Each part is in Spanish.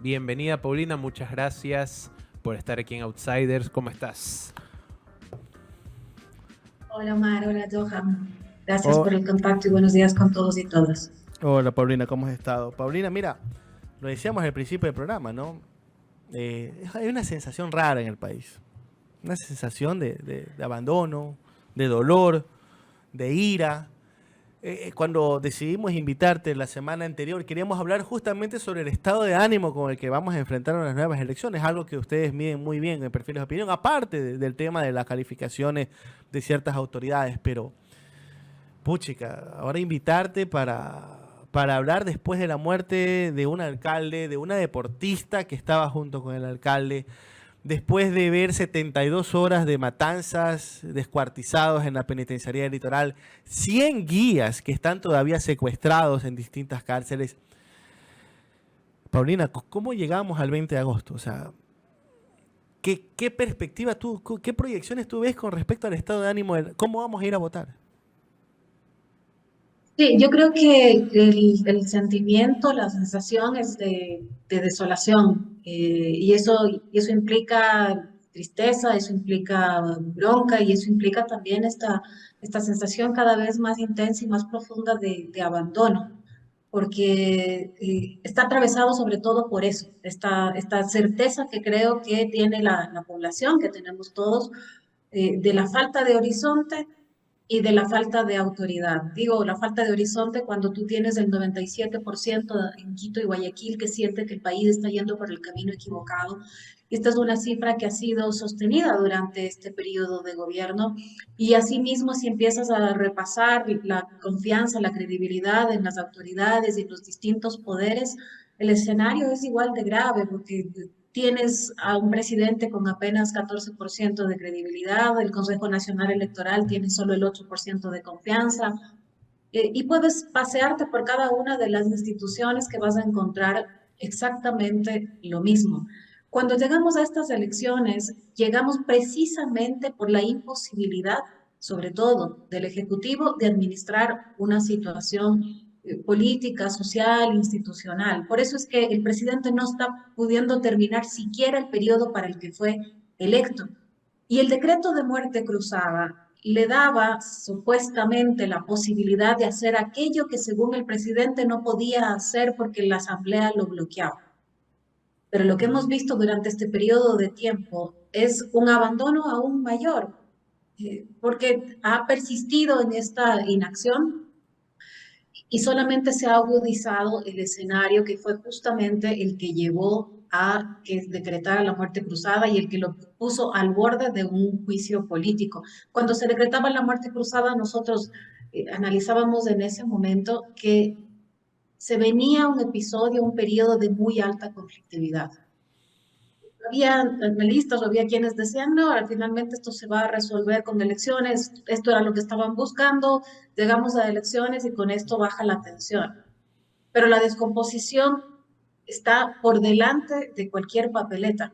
Bienvenida, Paulina, muchas gracias por estar aquí en Outsiders. ¿Cómo estás? Hola Omar, hola Johan. Gracias Oh, por el contacto y buenos días con todos y todas. hola Paulina, ¿cómo has estado? Paulina, mira, lo decíamos al principio del programa, ¿no? Hay una sensación rara en el país. Una sensación de abandono, de dolor, de ira. Cuando decidimos invitarte la semana anterior, queríamos hablar justamente sobre el estado de ánimo con el que vamos a enfrentar las nuevas elecciones, algo que ustedes miden muy bien en perfiles de opinión, aparte del tema de las calificaciones de ciertas autoridades, pero puchica, ahora invitarte para hablar después de la muerte de un alcalde, de una deportista que estaba junto con el alcalde, después de ver 72 horas de matanzas, descuartizados en la penitenciaría del Litoral, 100 guías que están todavía secuestrados en distintas cárceles. Paulina, ¿cómo llegamos al 20 de agosto? O sea, ¿qué perspectiva tú, qué proyecciones tú ves con respecto al estado de ánimo? ¿Cómo vamos a ir a votar? Sí, yo creo que el sentimiento, la sensación es de desolación y eso implica tristeza, eso implica bronca y eso implica también esta sensación cada vez más intensa y más profunda de abandono, porque está atravesado sobre todo por eso, esta certeza que creo que tiene la población, que tenemos todos, de la falta de horizonte y de la falta de autoridad. Digo, la falta de horizonte cuando tú tienes el 97% en Quito y Guayaquil que siente que el país está yendo por el camino equivocado. Esta es una cifra que ha sido sostenida durante este periodo de gobierno y asimismo si empiezas a repasar la confianza, la credibilidad en las autoridades y en los distintos poderes, el escenario es igual de grave porque tienes a un presidente con apenas 14% de credibilidad, el Consejo Nacional Electoral tiene solo el 8% de confianza, y puedes pasearte por cada una de las instituciones que vas a encontrar exactamente lo mismo. Cuando llegamos a estas elecciones, llegamos precisamente por la imposibilidad, sobre todo del Ejecutivo, de administrar una situación política, social, institucional. Por eso es que el presidente no está pudiendo terminar siquiera el periodo para el que fue electo. Y el decreto de muerte cruzada le daba supuestamente la posibilidad de hacer aquello que según el presidente no podía hacer porque la asamblea lo bloqueaba. Pero lo que hemos visto durante este periodo de tiempo es un abandono aún mayor, porque ha persistido en esta inacción y solamente se ha agudizado el escenario que fue justamente el que llevó a que decretara la muerte cruzada y el que lo puso al borde de un juicio político. Cuando se decretaba la muerte cruzada, nosotros analizábamos en ese momento que se venía un episodio, un periodo de muy alta conflictividad. Había analistas o había quienes decían, no, finalmente esto se va a resolver con elecciones, esto era lo que estaban buscando, llegamos a elecciones y con esto baja la tensión. Pero la descomposición está por delante de cualquier papeleta.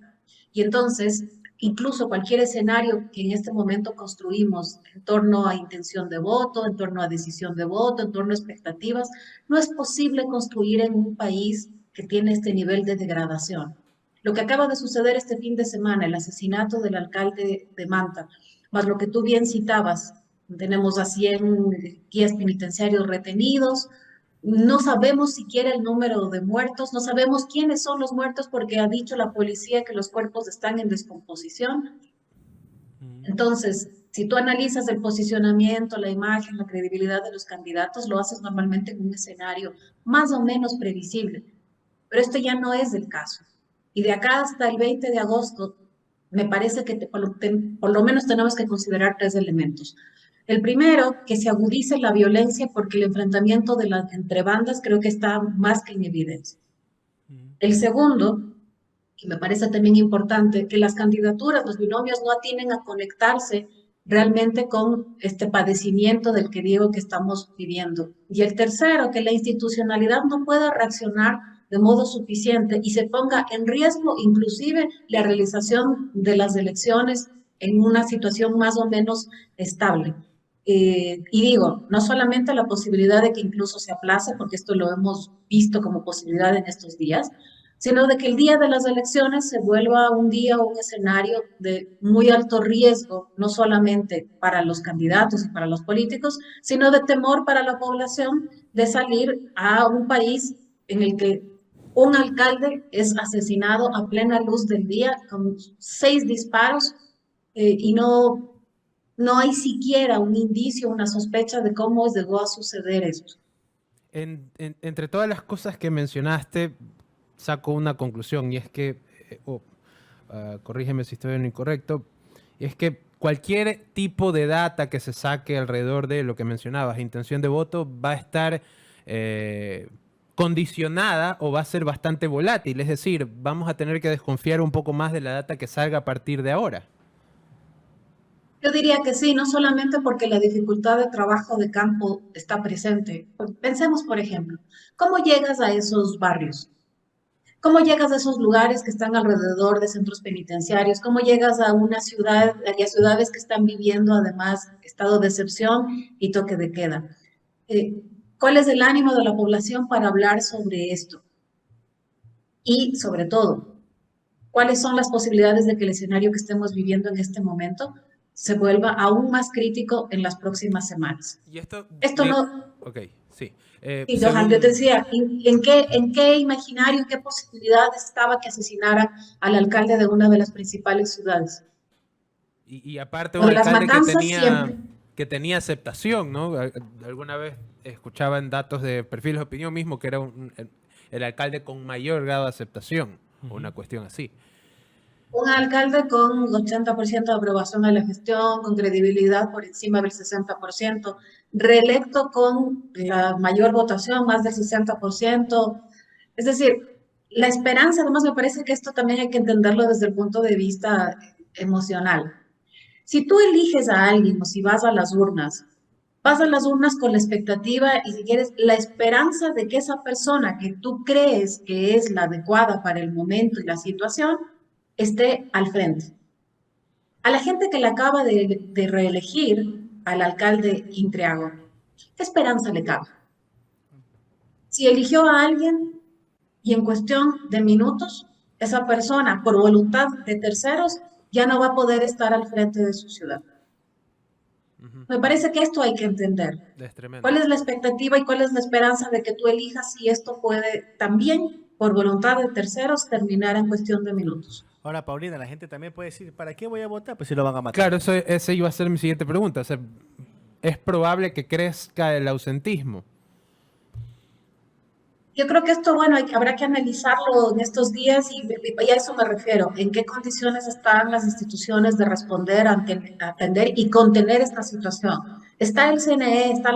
Y entonces, incluso cualquier escenario que en este momento construimos en torno a intención de voto, en torno a decisión de voto, en torno a expectativas, no es posible construir en un país que tiene este nivel de degradación. Lo que acaba de suceder este fin de semana, el asesinato del alcalde de Manta, más lo que tú bien citabas, tenemos a 100 guías penitenciarios retenidos, no sabemos siquiera el número de muertos, no sabemos quiénes son los muertos porque ha dicho la policía que los cuerpos están en descomposición. Entonces, si tú analizas el posicionamiento, la imagen, la credibilidad de los candidatos, lo haces normalmente en un escenario más o menos previsible. Pero esto ya no es el caso. Y de acá hasta el 20 de agosto, me parece que por lo menos tenemos que considerar tres elementos. El primero, que se agudice la violencia porque el enfrentamiento entre bandas creo que está más que en evidencia. El segundo, y me parece también importante, que las candidaturas, los binomios no atienden a conectarse realmente con este padecimiento del que digo que estamos viviendo. Y el tercero, que la institucionalidad no pueda reaccionar de modo suficiente y se ponga en riesgo inclusive la realización de las elecciones en una situación más o menos estable. Y digo, no solamente la posibilidad de que incluso se aplace, porque esto lo hemos visto como posibilidad en estos días, sino de que el día de las elecciones se vuelva un día o un escenario de muy alto riesgo, no solamente para los candidatos y para los políticos, sino de temor para la población de salir a un país en el que un alcalde es asesinado a plena luz del día con 6 disparos y no hay siquiera un indicio, una sospecha de cómo llegó a suceder esto. Entre todas las cosas que mencionaste, saco una conclusión y es que, corrígeme si estoy en lo incorrecto, y es que cualquier tipo de data que se saque alrededor de lo que mencionabas, intención de voto, va a estar condicionada o va a ser bastante volátil. Es decir, vamos a tener que desconfiar un poco más de la data que salga a partir de ahora. Yo diría que sí, no solamente porque la dificultad de trabajo de campo está presente. Pensemos, por ejemplo, ¿cómo llegas a esos barrios? ¿Cómo llegas a esos lugares que están alrededor de centros penitenciarios? ¿Cómo llegas a una ciudad, a ciudades que están viviendo además estado de excepción y toque de queda? ¿Cuál es el ánimo de la población para hablar sobre esto? Y sobre todo, ¿cuáles son las posibilidades de que el escenario que estemos viviendo en este momento se vuelva aún más crítico en las próximas semanas? Y esto, Esto no... ok, sí. Y Johan, yo te decía, ¿en qué imaginario, en qué posibilidad estaba que asesinaran al alcalde de una de las principales ciudades? Y aparte Lo un de las alcalde matanzas siempre. que tenía aceptación, ¿no? Alguna vez escuchaba en datos de perfiles de opinión mismo que era el alcalde con mayor grado de aceptación, o una cuestión así. Un alcalde con 80% de aprobación de la gestión, con credibilidad por encima del 60%, reelecto con la mayor votación, más del 60%. Es decir, la esperanza, además me parece que esto también hay que entenderlo desde el punto de vista emocional. Si tú eliges a alguien o si vas a las urnas con la expectativa y si quieres la esperanza de que esa persona que tú crees que es la adecuada para el momento y la situación esté al frente. A la gente que le acaba de reelegir al alcalde Intriago, ¿qué esperanza le cabe? Si eligió a alguien y en cuestión de minutos, esa persona, por voluntad de terceros, ya no va a poder estar al frente de su ciudad. Me parece que esto hay que entender. Es tremendo. ¿Cuál es la expectativa y cuál es la esperanza de que tú elijas si esto puede también, por voluntad de terceros, terminar en cuestión de minutos? Ahora, Paulina, la gente también puede decir, ¿para qué voy a votar? Pues si lo van a matar. Claro, esa iba a ser mi siguiente pregunta. O sea, ¿es probable que crezca el ausentismo? Yo creo que esto, bueno, habrá que analizarlo en estos días y a eso me refiero. ¿En qué condiciones están las instituciones de responder, atender y contener esta situación? ¿Está el CNE, está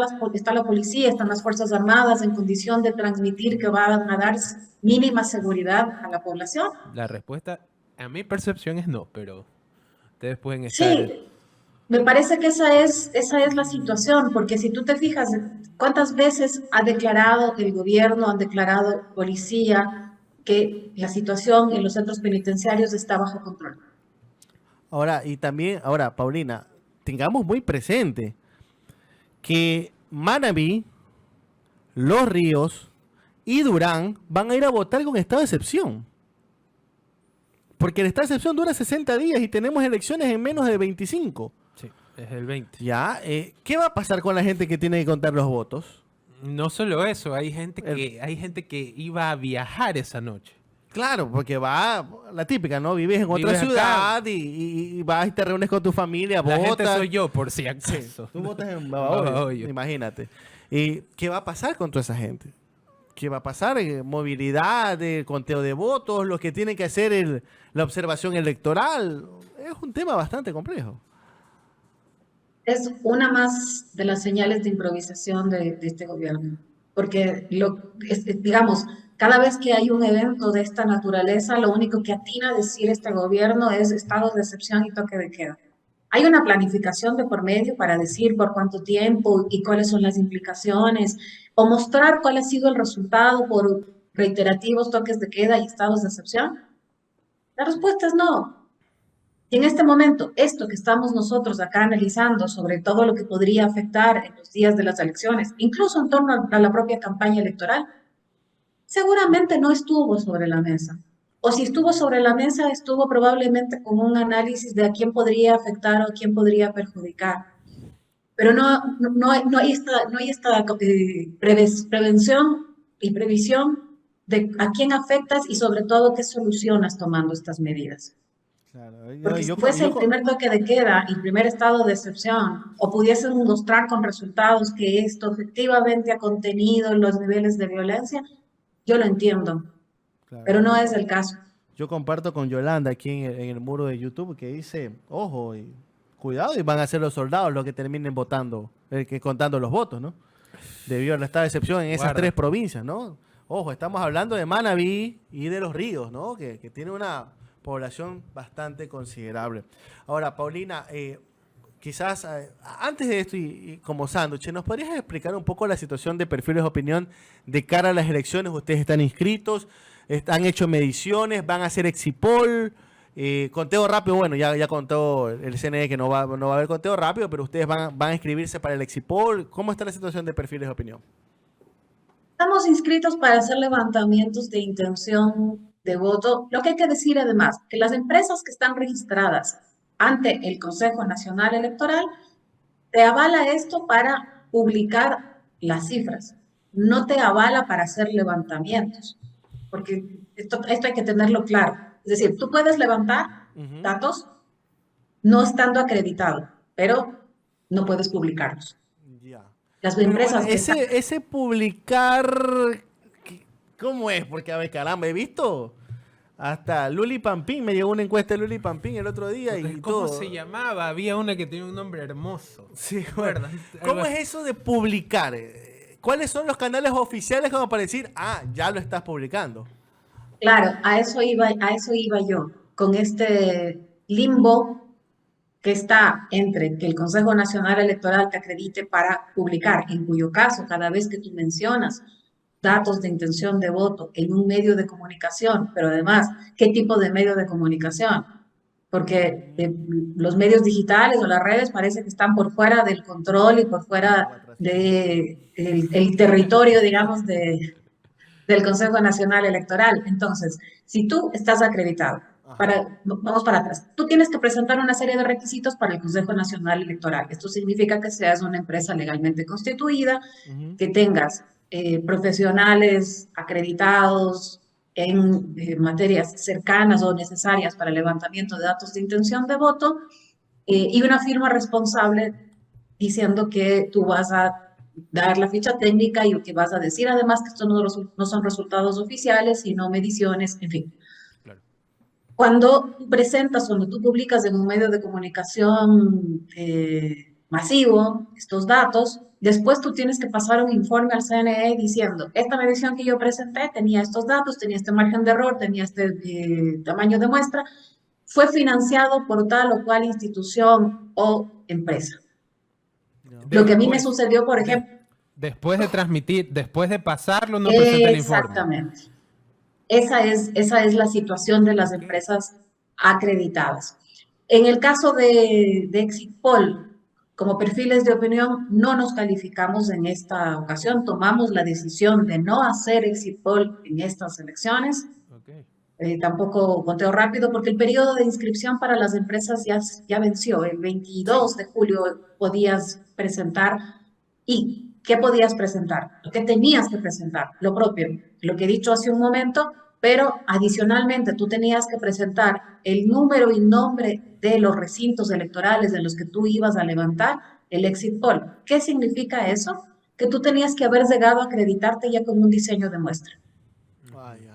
la policía, están las Fuerzas Armadas en condición de transmitir que van a dar mínima seguridad a la población? La respuesta, a mi percepción, es no, pero ustedes pueden estar... Sí, me parece que esa es la situación, porque si tú te fijas, ¿cuántas veces ha declarado el gobierno, han declarado policía que la situación en los centros penitenciarios está bajo control? Ahora, y también, ahora, Paulina, tengamos muy presente que Manabí, Los Ríos y Durán van a ir a votar con estado de excepción. Porque el estado de excepción dura 60 días y tenemos elecciones en menos de 25. Sí, es el 20. Ya, ¿qué va a pasar con la gente que tiene que contar los votos? No solo eso, hay gente que iba a viajar esa noche. Claro, porque va, la típica, ¿no? Vives en otra Vives ciudad y vas y te reúnes con tu familia, La gente votas. soy yo, por si acaso. Tú votas en Babahoyo, Babahoyo. imagínate. ¿Y qué va a pasar con toda esa gente? ¿Qué va a pasar? Movilidad, conteo de votos, los que tienen que hacer la observación electoral. Es un tema bastante complejo. Es una más de las señales de improvisación de este gobierno, porque digamos, cada vez que hay un evento de esta naturaleza, lo único que atina a decir este gobierno es estado de excepción y toque de queda. Hay una planificación de por medio para decir por cuánto tiempo y cuáles son las implicaciones, o mostrar cuál ha sido el resultado por reiterativos toques de queda y estados de excepción. La respuesta es no. Y en este momento, esto que estamos nosotros acá analizando sobre todo lo que podría afectar en los días de las elecciones, incluso en torno a la propia campaña electoral, seguramente no estuvo sobre la mesa. O si estuvo sobre la mesa, estuvo probablemente con un análisis de a quién podría afectar o a quién podría perjudicar. Pero no hay esta prevención y previsión de a quién afectas y sobre todo qué solucionas tomando estas medidas. Claro, Porque si fuese el primer toque de queda y primer estado de excepción, o pudiesen mostrar con resultados que esto efectivamente ha contenido los niveles de violencia, yo lo entiendo, claro, pero no es el caso. yo comparto con Yolanda aquí en el muro de YouTube que dice, ojo, y cuidado, y van a ser los soldados los que terminen votando, que contando los votos, ¿no? Debido a esta excepción en esas Guarda. 3 provincias, ¿no? Ojo, estamos hablando de Manabí y de Los Ríos, ¿no? Que tiene una población bastante considerable. Ahora, Paulina, quizás antes de esto y como sándwich, ¿nos podrías explicar un poco la situación de Perfiles de Opinión de cara a las elecciones? Ustedes están inscritos, han hecho mediciones, van a hacer exipol, conteo rápido. Bueno, ya contó el CNE que no va a haber conteo rápido, pero ustedes van a inscribirse para el exipol. ¿Cómo está la situación de Perfiles de Opinión? Estamos inscritos para hacer levantamientos de intención de voto. Lo que hay que decir además, que las empresas que están registradas ante el Consejo Nacional Electoral te avala esto para publicar las cifras, no te avala para hacer levantamientos, porque esto hay que tenerlo claro. Es decir, tú puedes levantar datos no estando acreditado, pero no puedes publicarlos. Ya. Las Pero bueno, empresas que están... ese publicar, ¿cómo es? Porque, a ver, caramba, he visto hasta Luli Pampín, me llegó una encuesta de Luli Pampín el otro día y ¿Cómo todo. se llamaba? Había una que tenía un nombre hermoso. Sí, ¿Te bueno. acuerdas? ¿Cómo Algo es eso de publicar? ¿Cuáles son los canales oficiales como para decir, ya lo estás publicando? Claro, a eso iba yo, con este limbo que está entre que el Consejo Nacional Electoral te acredite para publicar, en cuyo caso, cada vez que tú mencionas datos de intención de voto en un medio de comunicación, pero además, ¿qué tipo de medio de comunicación? Porque los medios digitales o las redes parece que están por fuera del control y por fuera de el territorio, digamos, del Consejo Nacional Electoral. Entonces, si tú estás acreditado, vamos para atrás, tú tienes que presentar una serie de requisitos para el Consejo Nacional Electoral. Esto significa que seas una empresa legalmente constituida, que tengas profesionales acreditados en materias cercanas o necesarias para el levantamiento de datos de intención de voto y una firma responsable diciendo que tú vas a dar la ficha técnica y que vas a decir además que estos no son resultados oficiales, sino mediciones, en fin. Claro. Cuando presentas, cuando tú publicas en un medio de comunicación masivo estos datos, después tú tienes que pasar un informe al CNE diciendo, esta medición que yo presenté tenía estos datos, tenía este margen de error, tenía este tamaño de muestra, fue financiado por tal o cual institución o empresa. Lo que a mí me sucedió, por ejemplo... Después de transmitir, después de pasarlo, no presenta el informe. Exactamente. Esa es la situación de las empresas acreditadas. En el caso de Exit Poll, como perfiles de opinión, no nos calificamos en esta ocasión. Tomamos la decisión de no hacer Exit Poll en estas elecciones. Okay. Tampoco conteo rápido, porque el periodo de inscripción para las empresas ya venció. El 22 de julio podías presentar. ¿Y qué podías presentar? ¿Qué tenías que presentar? Lo propio, lo que he dicho hace un momento, pero adicionalmente tú tenías que presentar el número y nombre de los recintos electorales de los que tú ibas a levantar el exit poll. ¿Qué significa eso? Que tú tenías que haber llegado a acreditarte ya con un diseño de muestra.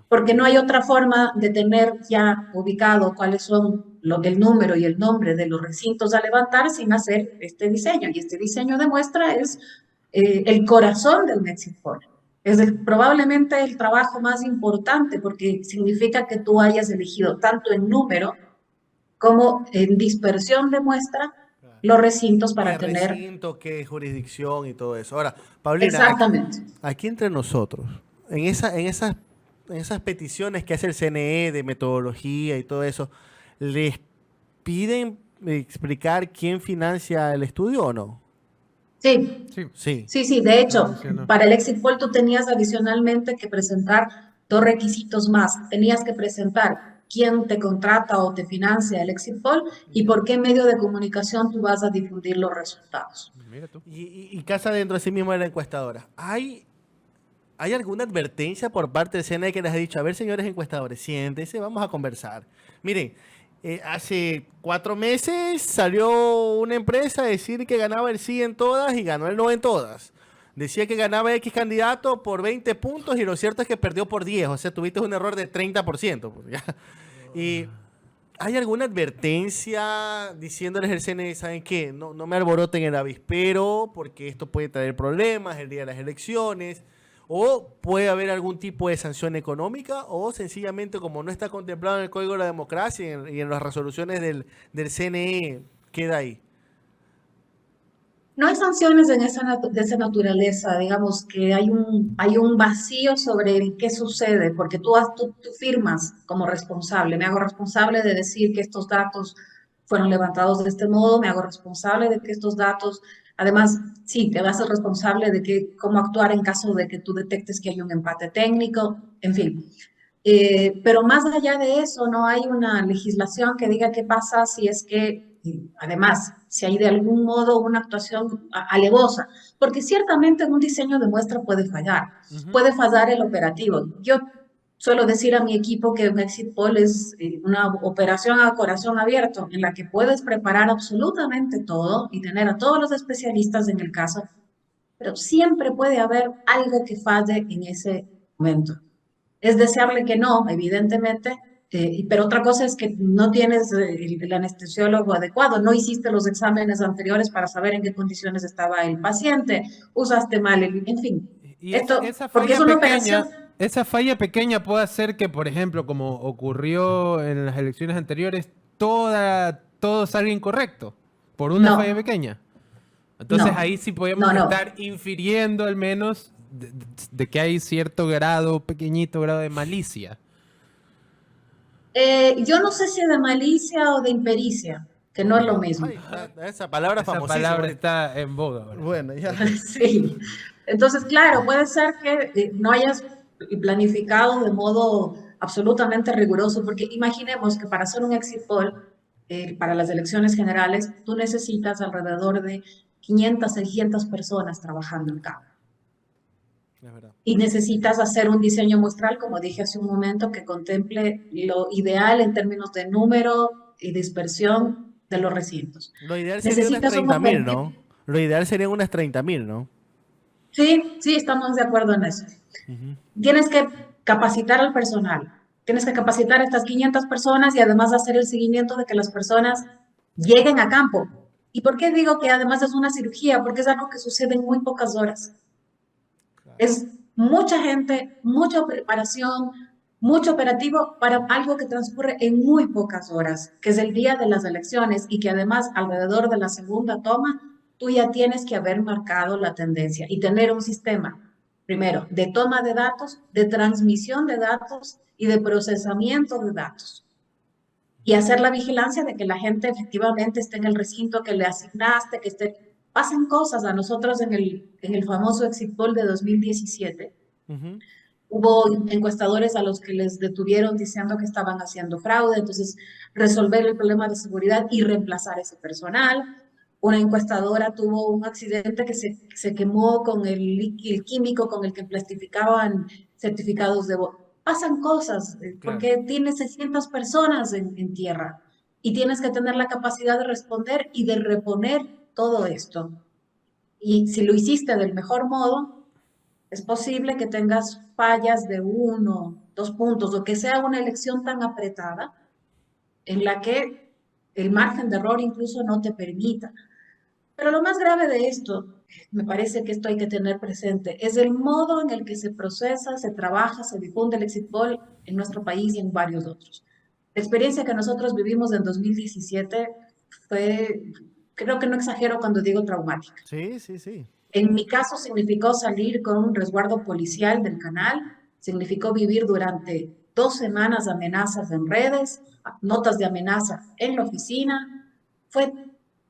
Porque no hay otra forma de tener ya ubicado cuáles son el número y el nombre de los recintos a levantar sin hacer este diseño. Y este diseño de muestra es el corazón del exit poll. Es probablemente el trabajo más importante porque significa que tú hayas elegido tanto en número como en dispersión de muestra los recintos para tener... ¿Qué recinto, qué jurisdicción y todo eso? Ahora, Paulina, exactamente. Aquí entre nosotros, en esas peticiones que hace el CNE de metodología y todo eso, ¿les piden explicar quién financia el estudio o no? Sí, Sí, Sí. sí, sí. De hecho, funcionó. para el exit poll tú tenías adicionalmente que presentar dos requisitos más. Tenías que presentar quién te contrata o te financia el exit poll y Ya. por qué medio de comunicación tú vas a difundir los resultados. Mira tú. Y casa dentro de sí mismo de la encuestadora. ¿Hay alguna advertencia por parte del CNE que les ha dicho, a ver, señores encuestadores, siéntense, vamos a conversar? Miren, hace 4 meses salió una empresa a decir que ganaba el sí en todas y ganó el no en todas. Decía que ganaba X candidato por 20 puntos y lo cierto es que perdió por 10. O sea, tuviste un error de 30%. Pues, ¿ya? Y ¿hay alguna advertencia diciéndoles al CNE, saben qué? No me alboroten el avispero porque esto puede traer problemas el día de las elecciones? ¿O puede haber algún tipo de sanción económica? ¿O sencillamente como no está contemplado en el Código de la Democracia y en las resoluciones del CNE, queda ahí? No hay sanciones en de esa naturaleza, digamos que hay un vacío sobre el qué sucede, porque tú firmas como responsable, me hago responsable de decir que estos datos fueron levantados de este modo, me hago responsable de que estos datos, además, sí, te vas a ser responsable de que, cómo actuar en caso de que tú detectes que hay un empate técnico, en fin. Pero más allá de eso, no hay una legislación que diga qué pasa si es que, además, si hay de algún modo una actuación alevosa, porque ciertamente un diseño de muestra Ujú. puede fallar el operativo. Yo suelo decir a mi equipo que un exit poll es una operación a corazón abierto, en la que puedes preparar absolutamente todo y tener a todos los especialistas en el caso, pero siempre puede haber algo que falle en ese momento. Es deseable que no, evidentemente, pero otra cosa es que no tienes el anestesiólogo adecuado, no hiciste los exámenes anteriores para saber en qué condiciones estaba el paciente, usaste mal, en fin, Y esto, porque es una operación, esa falla pequeña puede hacer que, por ejemplo, como ocurrió en las elecciones anteriores, todo salga incorrecto por una falla no, pequeña. Entonces no, ahí sí podemos no, estar no. infiriendo al menos de que hay cierto grado, pequeñito grado de malicia. Yo no sé si de malicia o de impericia, que no es lo mismo. Ay, esa palabra Esa famosísima palabra ahorita. está en boga ahora. Bueno, ya. Sí. Entonces, claro, puede ser que no hayas planificado de modo absolutamente riguroso, porque imaginemos que para hacer un exit poll, para las elecciones generales, tú necesitas alrededor de 500, 600 personas trabajando en campo. Es verdad. Y necesitas hacer un diseño muestral, como dije hace un momento, que contemple lo ideal en términos de número y dispersión de los recintos. Lo ideal sería unas Necesitas un 30.000, operativo. ¿no? Lo ideal serían unas 30.000, ¿no? Sí, sí, estamos de acuerdo en eso. Ujú. Tienes que capacitar al personal, tienes que capacitar a estas 500 personas y además hacer el seguimiento de que las personas lleguen a campo. ¿Y por qué digo que además es una cirugía? Porque es algo que sucede en muy pocas horas. Claro. Es mucha gente, mucha preparación, mucho operativo para algo que transcurre en muy pocas horas, que es el día de las elecciones y que además alrededor de la segunda toma, tú ya tienes que haber marcado la tendencia y tener un sistema, primero, de toma de datos, de transmisión de datos y de procesamiento de datos. Y hacer la vigilancia de que la gente efectivamente esté en el recinto que le asignaste, que esté... Pasan cosas a nosotros en el famoso exit poll de 2017. Ujú. Hubo encuestadores a los que les detuvieron diciendo que estaban haciendo fraude, entonces resolver el problema de seguridad y reemplazar ese personal. Una encuestadora tuvo un accidente que se quemó con el químico con el que plastificaban certificados de voto. Pasan cosas, Claro. porque tienes 600 personas en tierra y tienes que tener la capacidad de responder y de reponer todo esto. Y si lo hiciste del mejor modo, es posible que tengas fallas de 1, 2 puntos, o que sea una elección tan apretada en la que el margen de error incluso no te permita. Pero lo más grave de esto, me parece que esto hay que tener presente, es el modo en el que se procesa, se trabaja, se difunde el exit poll en nuestro país y en varios otros. La experiencia que nosotros vivimos en 2017 fue, creo que no exagero cuando digo traumática. Sí, sí, sí. En mi caso significó salir con un resguardo policial del canal, significó vivir durante 2 semanas amenazas en redes, notas de amenaza en la oficina. Fue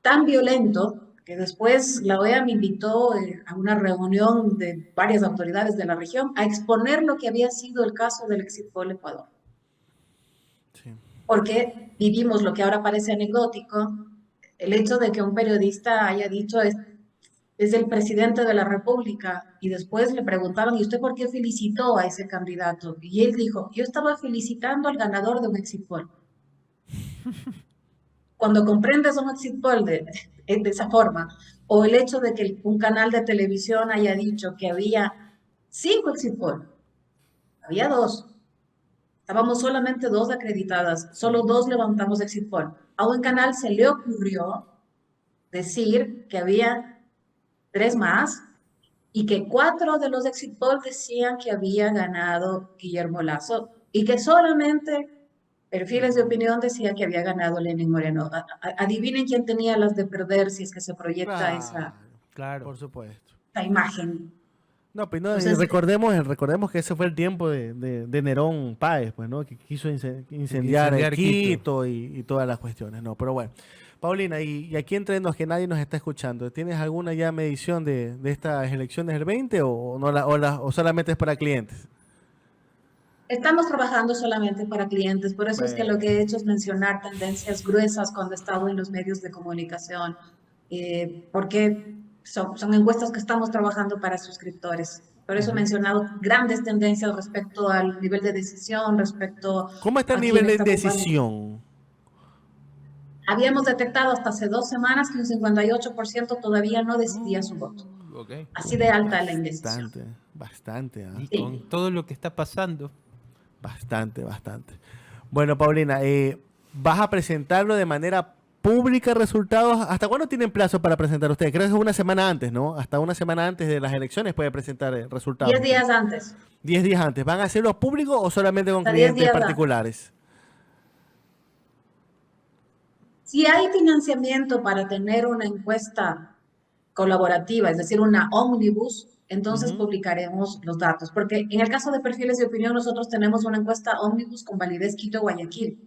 tan violento que después la OEA me invitó a una reunión de varias autoridades de la región a exponer lo que había sido el caso del Exit Poll Ecuador. Sí. Porque vivimos lo que ahora parece anecdótico, el hecho de que un periodista haya dicho es el presidente de la República, y después le preguntaron, ¿y usted por qué felicitó a ese candidato? Y él dijo, yo estaba felicitando al ganador de un exit poll. Cuando comprendes un exit poll de esa forma, o el hecho de que un canal de televisión haya dicho que había 5 exit poll, había 2. Estábamos solamente 2 acreditadas, solo 2 levantamos exit poll. A un canal se le ocurrió decir que había 3 más y que 4 de los exit poll decían que había ganado Guillermo Lasso y que solamente perfiles de opinión decían que había ganado Lenín Moreno. Adivinen quién tenía las de perder si es que se proyecta esa Claro. Por supuesto. imagen. No, pues no, y Entonces, recordemos que ese fue el tiempo de Nerón Páez, pues, ¿no? Que quiso incendiar Quito y todas las cuestiones, ¿no? Pero bueno, Paulina, y aquí entre nos que nadie nos está escuchando, ¿tienes alguna ya medición de estas elecciones del 20 o, no o solamente es para clientes? estamos trabajando solamente para clientes, por eso es que lo que he hecho es mencionar tendencias gruesas cuando he estado en los medios de comunicación, porque son encuestas que estamos trabajando para suscriptores. Por eso he mencionado grandes tendencias respecto al nivel de decisión, respecto ¿Cómo está el a nivel quién de está ocupando. indecisión? Habíamos detectado hasta hace 2 semanas que un 58% todavía no decidía su voto. Ok. Así de alta la indecisión. Bastante. Y Sí. con todo lo que está pasando. Bastante. Bueno, Paulina, ¿vas a presentarlo de manera pública resultados? ¿Hasta cuándo tienen plazo para presentar ustedes? Creo que es una semana antes, ¿no? Hasta una semana antes de las elecciones puede presentar resultados. 10 días antes. 10 días antes. ¿Van a hacerlo público o solamente con Hasta 10 clientes días particulares? Si hay financiamiento para tener una encuesta colaborativa, es decir, una omnibus, entonces publicaremos los datos. Porque en el caso de perfiles de opinión, nosotros tenemos una encuesta omnibus con validez Quito-Guayaquil.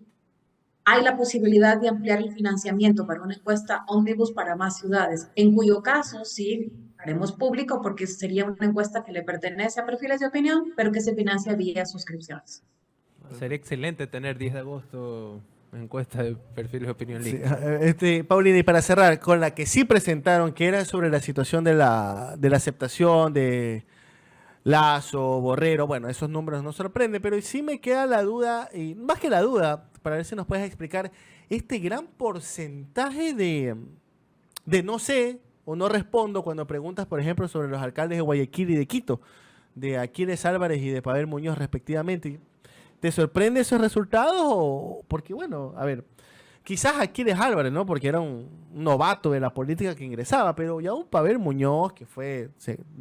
Hay la posibilidad de ampliar el financiamiento para una encuesta omnibus para más ciudades, en cuyo caso sí haremos público porque sería una encuesta que le pertenece a perfiles de opinión, pero que se financia vía suscripciones. Sería excelente tener 10 de agosto encuesta de perfiles de opinión Sí, lista. Paulina, y para cerrar, con la que sí presentaron, que era sobre la situación de la aceptación de Lasso, Borrero, bueno, esos números no sorprenden, pero sí me queda la duda, y más que la duda, para ver si nos puedes explicar, este gran porcentaje de no sé o no respondo cuando preguntas, por ejemplo, sobre los alcaldes de Guayaquil y de Quito, de Aquiles Álvarez y de Pavel Muñoz respectivamente. ¿Te sorprende esos resultados? Porque, bueno, a ver, quizás Aquiles Álvarez, ¿no? Porque era un novato de la política que ingresaba, pero ya un Pavel Muñoz, que fue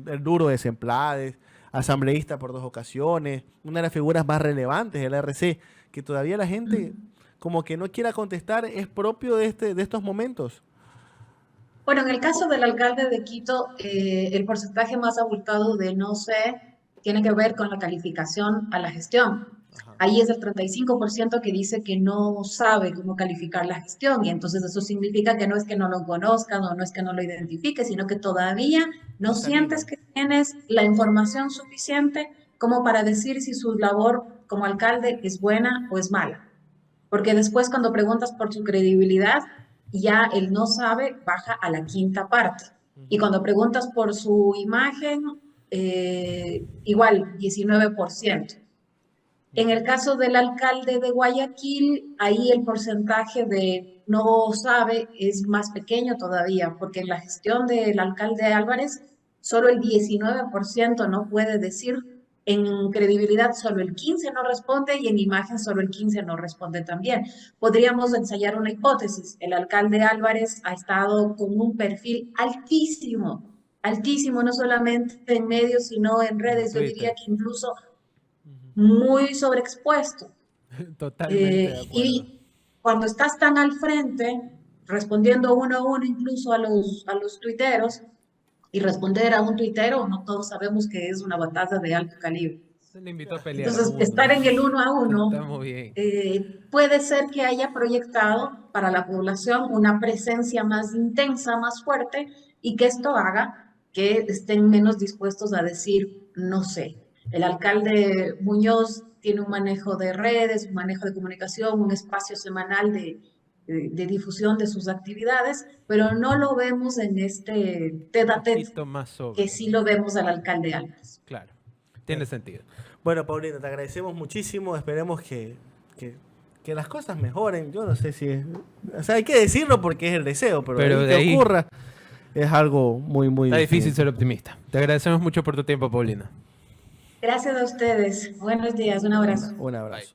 el duro de Semplades, asambleísta por 2 ocasiones, una de las figuras más relevantes del RC, que todavía la gente como que no quiera contestar, ¿es propio de estos momentos? Bueno, en el caso del alcalde de Quito, el porcentaje más abultado de no sé tiene que ver con la calificación a la gestión. Ahí es el 35% que dice que no sabe cómo calificar la gestión, y entonces eso significa que no es que no lo conozcan o no es que no lo identifique, sino que todavía no sientes que tienes la información suficiente como para decir si su labor como alcalde es buena o es mala. Porque después cuando preguntas por su credibilidad, ya el no sabe baja a la quinta parte. Y cuando preguntas por su imagen, igual, 19%. En el caso del alcalde de Guayaquil, ahí el porcentaje de no sabe es más pequeño todavía, porque en la gestión del alcalde Álvarez, solo el 19% no puede decir, en credibilidad solo el 15% no responde y en imagen solo el 15% no responde también. Podríamos ensayar una hipótesis. El alcalde Álvarez ha estado con un perfil altísimo, altísimo, no solamente en medios, sino en redes. Yo diría que incluso muy sobreexpuesto. Totalmente de acuerdo. Y cuando estás tan al frente, respondiendo uno a uno incluso a los tuiteros, y responder a un tuitero, no todos sabemos que es una batalla de alto calibre. Se le invitó a pelear. Entonces, estar en el 1 a 1 Está muy bien. puede ser que haya proyectado para la población una presencia más intensa, más fuerte, y que esto haga que estén menos dispuestos a decir, no sé. El alcalde Muñoz tiene un manejo de redes, un manejo de comunicación, un espacio semanal de difusión de sus actividades, pero no lo vemos en este tete-a-tete poquito más sobre. que sí lo vemos al alcalde Almas. Claro. Tiene sentido. Bueno, Paulina, te agradecemos muchísimo. Esperemos que las cosas mejoren. Yo no sé si es... O sea, hay que decirlo porque es el deseo, pero Pero de que ahí- ocurra es algo muy, muy Está difícil ser optimista. Te agradecemos mucho por tu tiempo, Paulina. Gracias a ustedes. Buenos días. Un abrazo. Un abrazo.